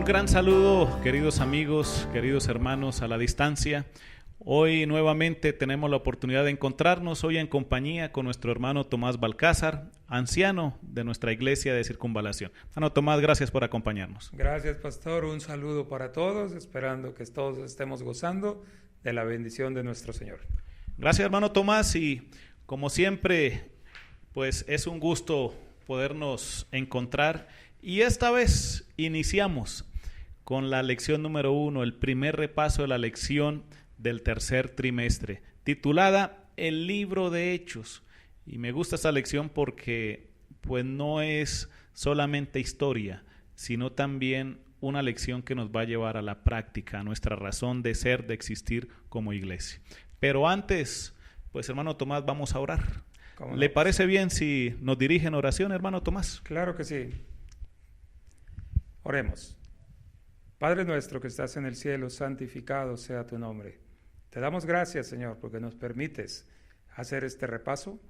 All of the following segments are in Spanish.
gran saludo, queridos amigos, queridos hermanos a la distancia. Hoy nuevamente tenemos la oportunidad de encontrarnos hoy en compañía con nuestro hermano Tomás Balcázar, anciano de nuestra iglesia de Circunvalación. Hermano Tomás, gracias por acompañarnos. Gracias, pastor. Un saludo para todos, esperando que todos estemos gozando de la bendición de nuestro Señor. Gracias, hermano Tomás, y como siempre, pues es un gusto podernos encontrar. Y esta vez iniciamos con la lección número 1, el primer repaso de la lección del tercer trimestre, titulada El libro de Hechos. Y me gusta esta lección porque pues no es solamente historia, sino también una lección que nos va a llevar a la práctica, a nuestra razón de ser, de existir como iglesia. Pero antes, pues hermano Tomás, vamos a orar. ¿Le parece bien si nos dirige en oración, hermano Tomás? Claro que sí. Oremos. Padre nuestro que estás en el cielo, santificado sea tu nombre. Te damos gracias, Señor, porque nos permites hacer este repaso.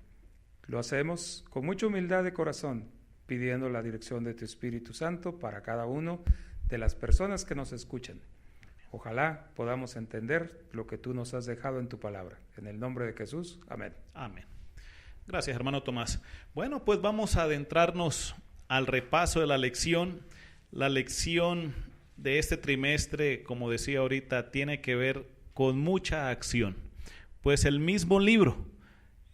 Lo hacemos con mucha humildad de corazón, pidiendo la dirección de tu Espíritu Santo para cada uno de las personas que nos escuchan. Ojalá podamos entender lo que tú nos has dejado en tu palabra. En el nombre de Jesús, amén. Amén. Gracias, hermano Tomás. Bueno, pues vamos a adentrarnos al repaso de la lección. La lección de este trimestre, como decía ahorita, tiene que ver con mucha acción. Pues el mismo libro,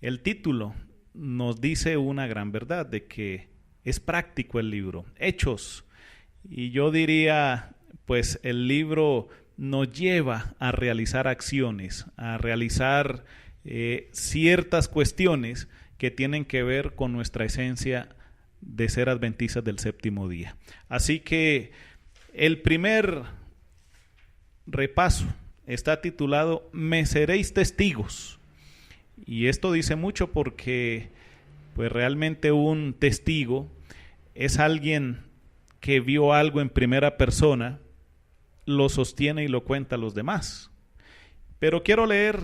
el título, nos dice una gran verdad de que es práctico el libro. Hechos. Y yo diría, pues el libro nos lleva a realizar acciones, a realizar ciertas cuestiones que tienen que ver con nuestra esencia de ser adventistas del séptimo día. Así que el primer repaso está titulado Me seréis testigos. Y esto dice mucho porque pues realmente un testigo es alguien que vio algo en primera persona, lo sostiene y lo cuenta a los demás. Pero quiero leer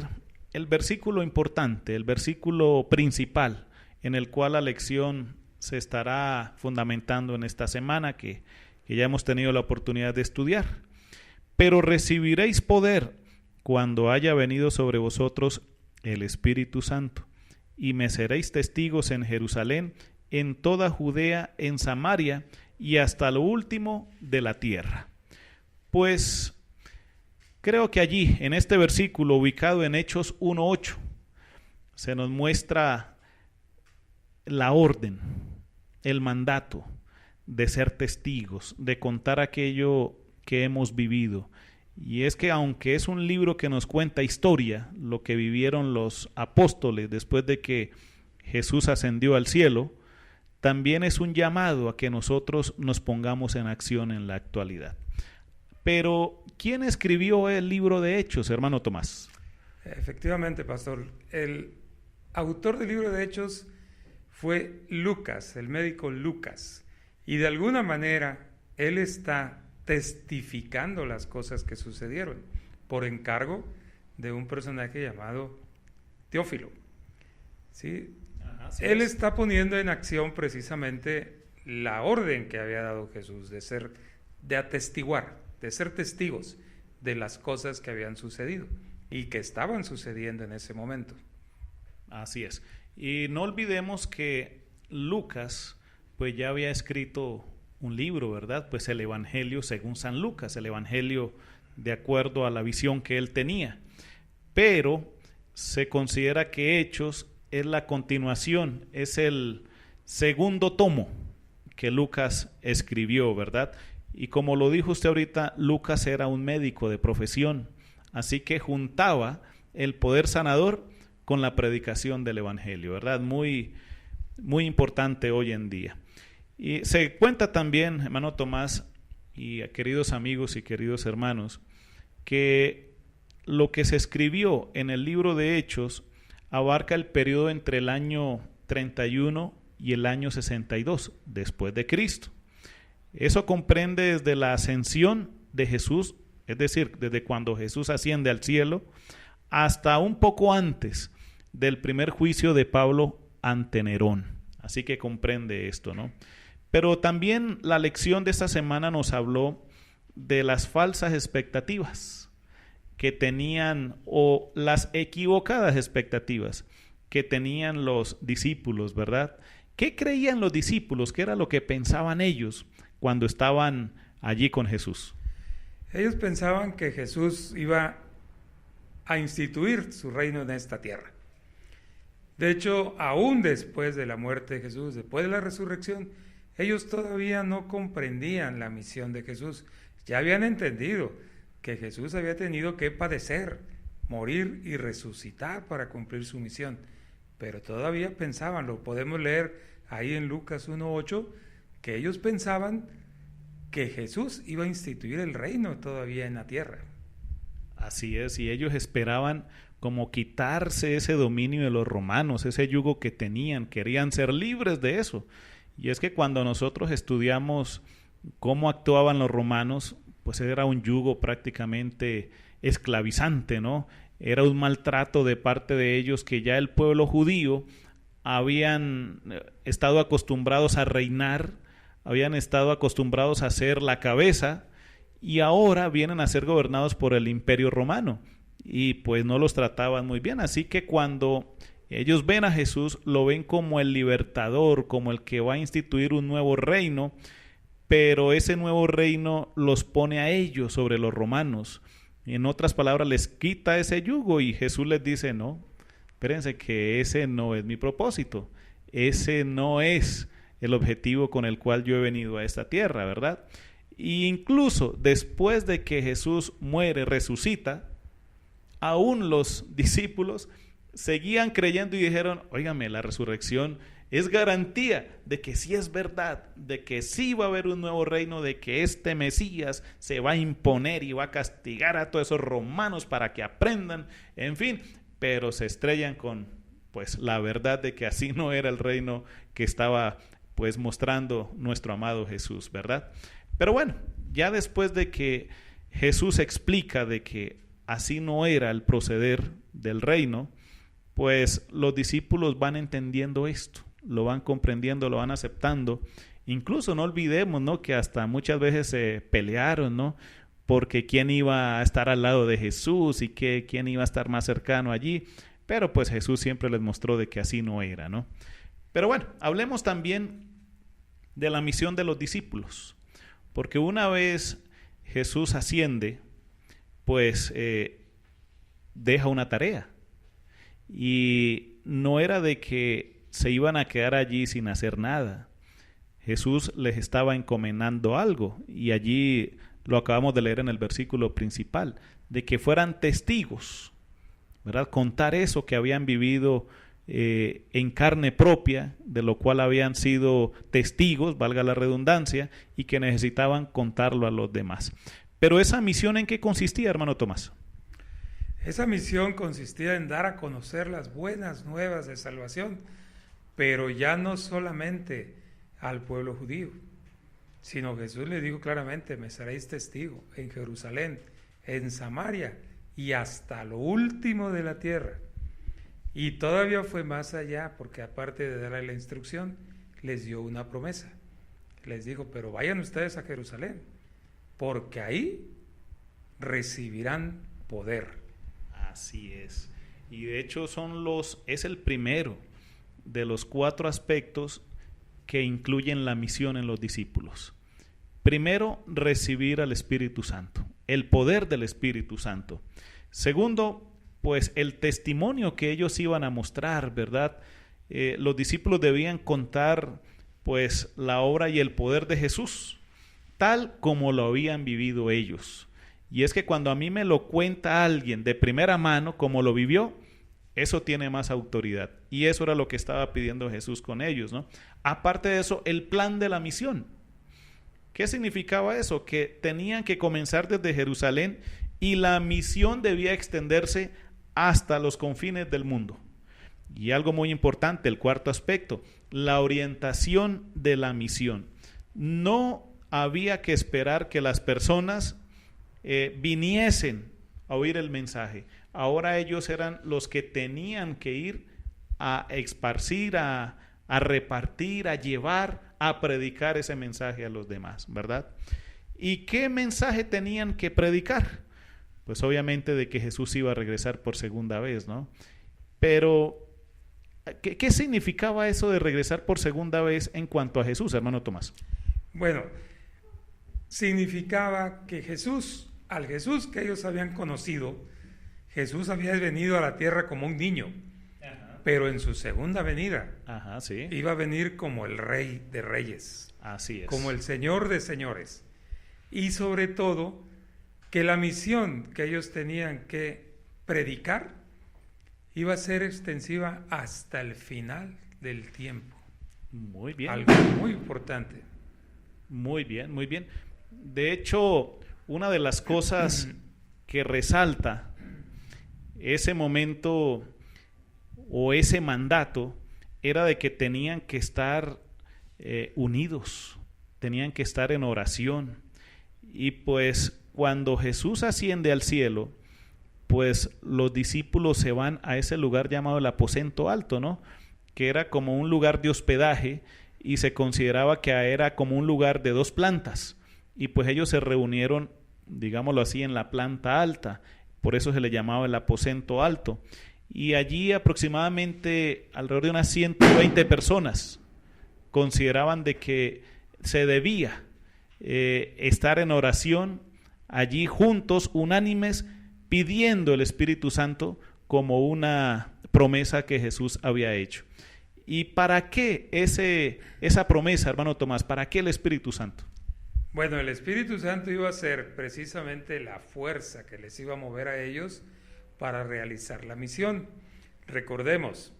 el versículo importante, el versículo principal en el cual la lección se estará fundamentando en esta semana que ya hemos tenido la oportunidad de estudiar. Pero recibiréis poder cuando haya venido sobre vosotros el Espíritu Santo, y me seréis testigos en Jerusalén, en toda Judea, en Samaria y hasta lo último de la tierra. Pues creo que allí, en este versículo ubicado en Hechos 1:8, se nos muestra la orden, el mandato de ser testigos, de contar aquello que hemos vivido. Y es que aunque es un libro que nos cuenta historia, lo que vivieron los apóstoles después de que Jesús ascendió al cielo, también es un llamado a que nosotros nos pongamos en acción en la actualidad. Pero, ¿quién escribió el libro de Hechos, hermano Tomás? Efectivamente, pastor. El autor del libro de Hechos fue Lucas, el médico Lucas. Y de alguna manera, él está testificando las cosas que sucedieron por encargo de un personaje llamado Teófilo. ¿Sí? Él está poniendo en acción precisamente la orden que había dado Jesús de atestiguar, de ser testigos de las cosas que habían sucedido y que estaban sucediendo en ese momento. Así es. Y no olvidemos que Lucas pues ya había escrito un libro, ¿verdad? Pues el Evangelio según San Lucas, el Evangelio de acuerdo a la visión que él tenía. Pero se considera que Hechos es la continuación, es el segundo tomo que Lucas escribió, ¿verdad? Y como lo dijo usted ahorita, Lucas era un médico de profesión, así que juntaba el poder sanador con la predicación del Evangelio, ¿verdad? Muy, muy importante hoy en día. Y se cuenta también, hermano Tomás, y queridos amigos y queridos hermanos, que lo que se escribió en el libro de Hechos abarca el periodo entre el año 31 y el año 62 después de Cristo. Eso comprende desde la ascensión de Jesús, es decir, desde cuando Jesús asciende al cielo, hasta un poco antes del primer juicio de Pablo ante Nerón. Así que comprende esto, ¿no? Pero también la lección de esta semana nos habló de las falsas expectativas que tenían, o las equivocadas expectativas que tenían los discípulos, ¿verdad? ¿Qué creían los discípulos? ¿Qué era lo que pensaban ellos cuando estaban allí con Jesús? Ellos pensaban que Jesús iba a instituir su reino en esta tierra. De hecho, aún después de la muerte de Jesús, después de la resurrección, ellos todavía no comprendían la misión de Jesús. Ya habían entendido que Jesús había tenido que padecer, morir y resucitar para cumplir su misión. Pero todavía pensaban, lo podemos leer ahí en Lucas 1:8, que ellos pensaban que Jesús iba a instituir el reino todavía en la tierra. Así es, y ellos esperaban como quitarse ese dominio de los romanos, ese yugo que tenían, querían ser libres de eso. Y es que cuando nosotros estudiamos cómo actuaban los romanos, pues era un yugo prácticamente esclavizante, ¿no? Era un maltrato de parte de ellos que ya el pueblo judío habían estado acostumbrados a reinar, habían estado acostumbrados a ser la cabeza, y ahora vienen a ser gobernados por el Imperio Romano, y pues no los trataban muy bien. Así que cuando ellos ven a Jesús, lo ven como el libertador, como el que va a instituir un nuevo reino, pero ese nuevo reino los pone a ellos sobre los romanos. En otras palabras, les quita ese yugo, y Jesús les dice: no, espérense, que ese no es mi propósito, ese no es el objetivo con el cual yo he venido a esta tierra, ¿verdad? E incluso después de que Jesús muere, resucita, aún los discípulos seguían creyendo y dijeron: óigame, la resurrección es garantía de que sí es verdad, de que sí va a haber un nuevo reino, de que este Mesías se va a imponer y va a castigar a todos esos romanos para que aprendan, en fin, pero se estrellan con pues la verdad de que así no era el reino que estaba pues mostrando nuestro amado Jesús, ¿verdad? Pero bueno, ya después de que Jesús explica de que así no era el proceder del reino, pues los discípulos van entendiendo esto, lo van comprendiendo, lo van aceptando. Incluso no olvidemos, ¿no?, que hasta muchas veces se pelearon, ¿no?, porque quién iba a estar al lado de Jesús y quién iba a estar más cercano allí. Pero pues Jesús siempre les mostró de que así no era, ¿no? Pero bueno, hablemos también de la misión de los discípulos, porque una vez Jesús asciende, pues deja una tarea, y no era de que se iban a quedar allí sin hacer nada. Jesús les estaba encomendando algo, y allí lo acabamos de leer en el versículo principal, de que fueran testigos, ¿verdad? Contar eso que habían vivido en carne propia, de lo cual habían sido testigos, valga la redundancia, y que necesitaban contarlo a los demás. Pero esa misión, ¿en qué consistía, hermano Tomás? Esa misión consistía en dar a conocer las buenas nuevas de salvación, pero ya no solamente al pueblo judío, sino Jesús le dijo claramente: me seréis testigo en Jerusalén, en Samaria y hasta lo último de la tierra. Y todavía fue más allá, porque aparte de darle la instrucción, les dio una promesa. Les dijo: pero vayan ustedes a Jerusalén, porque ahí recibirán poder. Así es. Y de hecho es el primero de los 4 aspectos que incluyen la misión en los discípulos. Primero, recibir al Espíritu Santo, el poder del Espíritu Santo. Segundo, pues el testimonio que ellos iban a mostrar, ¿verdad? Los discípulos debían contar pues la obra y el poder de Jesús, tal como lo habían vivido ellos. Y es que cuando a mí me lo cuenta alguien de primera mano, como lo vivió, eso tiene más autoridad. Y eso era lo que estaba pidiendo Jesús con ellos, ¿no? Aparte de eso, el plan de la misión. ¿Qué significaba eso? Que tenían que comenzar desde Jerusalén, y la misión debía extenderse hasta los confines del mundo. Y algo muy importante, el 4º aspecto, la orientación de la misión. No había que esperar que las personas viniesen a oír el mensaje. Ahora ellos eran los que tenían que ir a esparcir, a repartir, a llevar, a predicar ese mensaje a los demás, ¿verdad? ¿Y qué mensaje tenían que predicar? Pues obviamente de que Jesús iba a regresar por segunda vez, ¿no? Pero, ¿qué significaba eso de regresar por segunda vez en cuanto a Jesús, hermano Tomás? Bueno, significaba que al Jesús que ellos habían conocido, Jesús había venido a la tierra como un niño, pero en su segunda venida sí, iba a venir como el Rey de Reyes, así es, como el Señor de Señores. Y sobre todo, que la misión que ellos tenían que predicar iba a ser extensiva hasta el final del tiempo. Muy bien. Algo muy importante. Muy bien, muy bien. De hecho, una de las cosas que resalta ese momento o ese mandato era de que tenían que estar unidos, tenían que estar en oración. Y pues cuando Jesús asciende al cielo, pues los discípulos se van a ese lugar llamado el aposento alto, ¿no? Que era como un lugar de hospedaje y se consideraba que era como un lugar de 2 plantas. Y pues ellos se reunieron, digámoslo así, en la planta alta. Por eso se le llamaba el aposento alto. Y allí aproximadamente alrededor de unas 120 personas consideraban de que se debía estar en oración allí juntos, unánimes, pidiendo el Espíritu Santo como una promesa que Jesús había hecho. ¿Y para qué esa promesa, hermano Tomás? ¿Para qué el Espíritu Santo? Bueno, el Espíritu Santo iba a ser precisamente la fuerza que les iba a mover a ellos para realizar la misión. Recordemos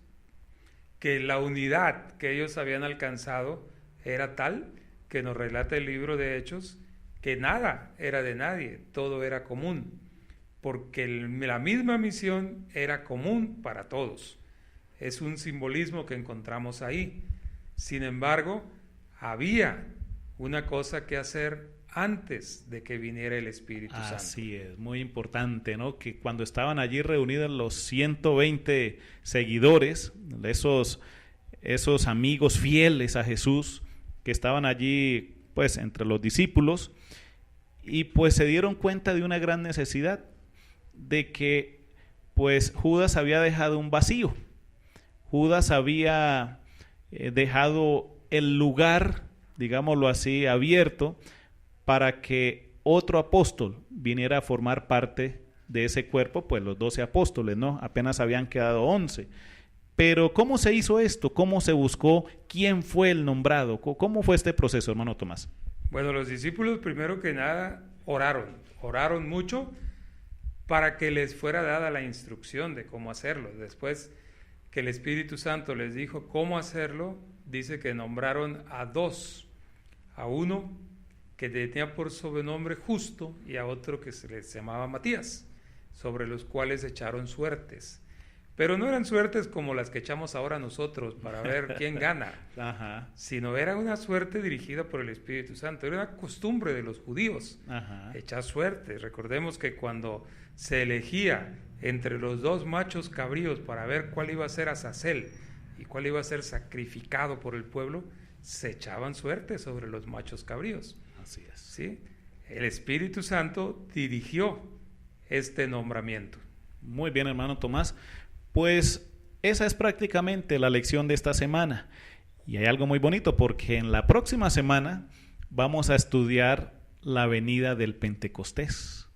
que la unidad que ellos habían alcanzado era tal que nos relata el libro de Hechos que nada era de nadie, todo era común, porque la misma misión era común para todos. Es un simbolismo que encontramos ahí. Sin embargo, había una cosa que hacer antes de que viniera el Espíritu Santo. Así es, muy importante, ¿no? Que cuando estaban allí reunidos los 120 seguidores, esos amigos fieles a Jesús, que estaban allí, pues, entre los discípulos, y pues se dieron cuenta de una gran necesidad, de que, pues, Judas había dejado un vacío. Judas había dejado el lugar, digámoslo así, abierto para que otro apóstol viniera a formar parte de ese cuerpo, pues los 12 apóstoles, ¿no? Apenas habían quedado 11. Pero ¿cómo se hizo esto? ¿Cómo se buscó? ¿Quién fue el nombrado? ¿Cómo fue este proceso, hermano Tomás? Bueno, los discípulos primero que nada oraron mucho para que les fuera dada la instrucción de cómo hacerlo. Después que el Espíritu Santo les dijo cómo hacerlo, dice que nombraron a 2, a uno que tenía por sobrenombre Justo y a otro que se les llamaba Matías, sobre los cuales echaron suertes. Pero no eran suertes como las que echamos ahora nosotros para ver quién gana, sino era una suerte dirigida por el Espíritu Santo. Era una costumbre de los judíos echar suertes. Recordemos que cuando se elegía entre los 2 machos cabríos para ver cuál iba a ser Azazel y cuál iba a ser sacrificado por el pueblo, se echaban suertes sobre los machos cabríos. Así es. ¿Sí? El Espíritu Santo dirigió este nombramiento. Muy bien, hermano Tomás. Pues esa es prácticamente la lección de esta semana. Y hay algo muy bonito porque en la próxima semana vamos a estudiar la venida del Pentecostés.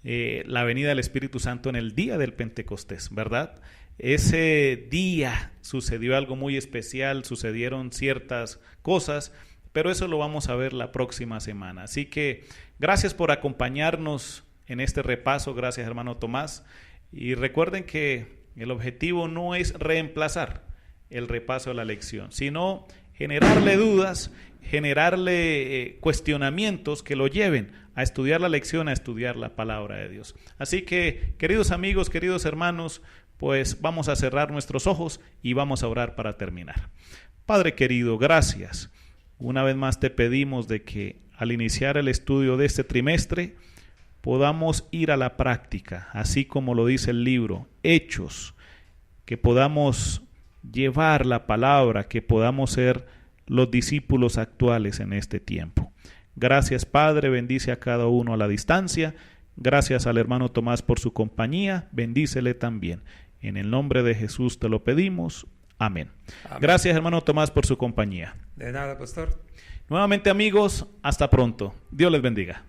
La venida del Espíritu Santo en el día del Pentecostés, ¿verdad? Ese día sucedió algo muy especial, sucedieron ciertas cosas, pero eso lo vamos a ver la próxima semana. Así que gracias por acompañarnos en este repaso, gracias hermano Tomás. Y recuerden que el objetivo no es reemplazar el repaso de la lección, sino generarle dudas, generarle cuestionamientos que lo lleven a estudiar la lección, a estudiar la palabra de Dios. Así que, queridos amigos, queridos hermanos, pues vamos a cerrar nuestros ojos y vamos a orar para terminar. Padre querido, gracias. Una vez más te pedimos de que al iniciar el estudio de este trimestre podamos ir a la práctica, así como lo dice el libro, Hechos, que podamos llevar la palabra, que podamos ser los discípulos actuales en este tiempo. Gracias, Padre, bendice a cada uno a la distancia. Gracias al hermano Tomás por su compañía, bendícele también. En el nombre de Jesús te lo pedimos. Amén. Amén. Gracias, hermano Tomás, por su compañía. De nada, pastor. Nuevamente, amigos, hasta pronto. Dios les bendiga.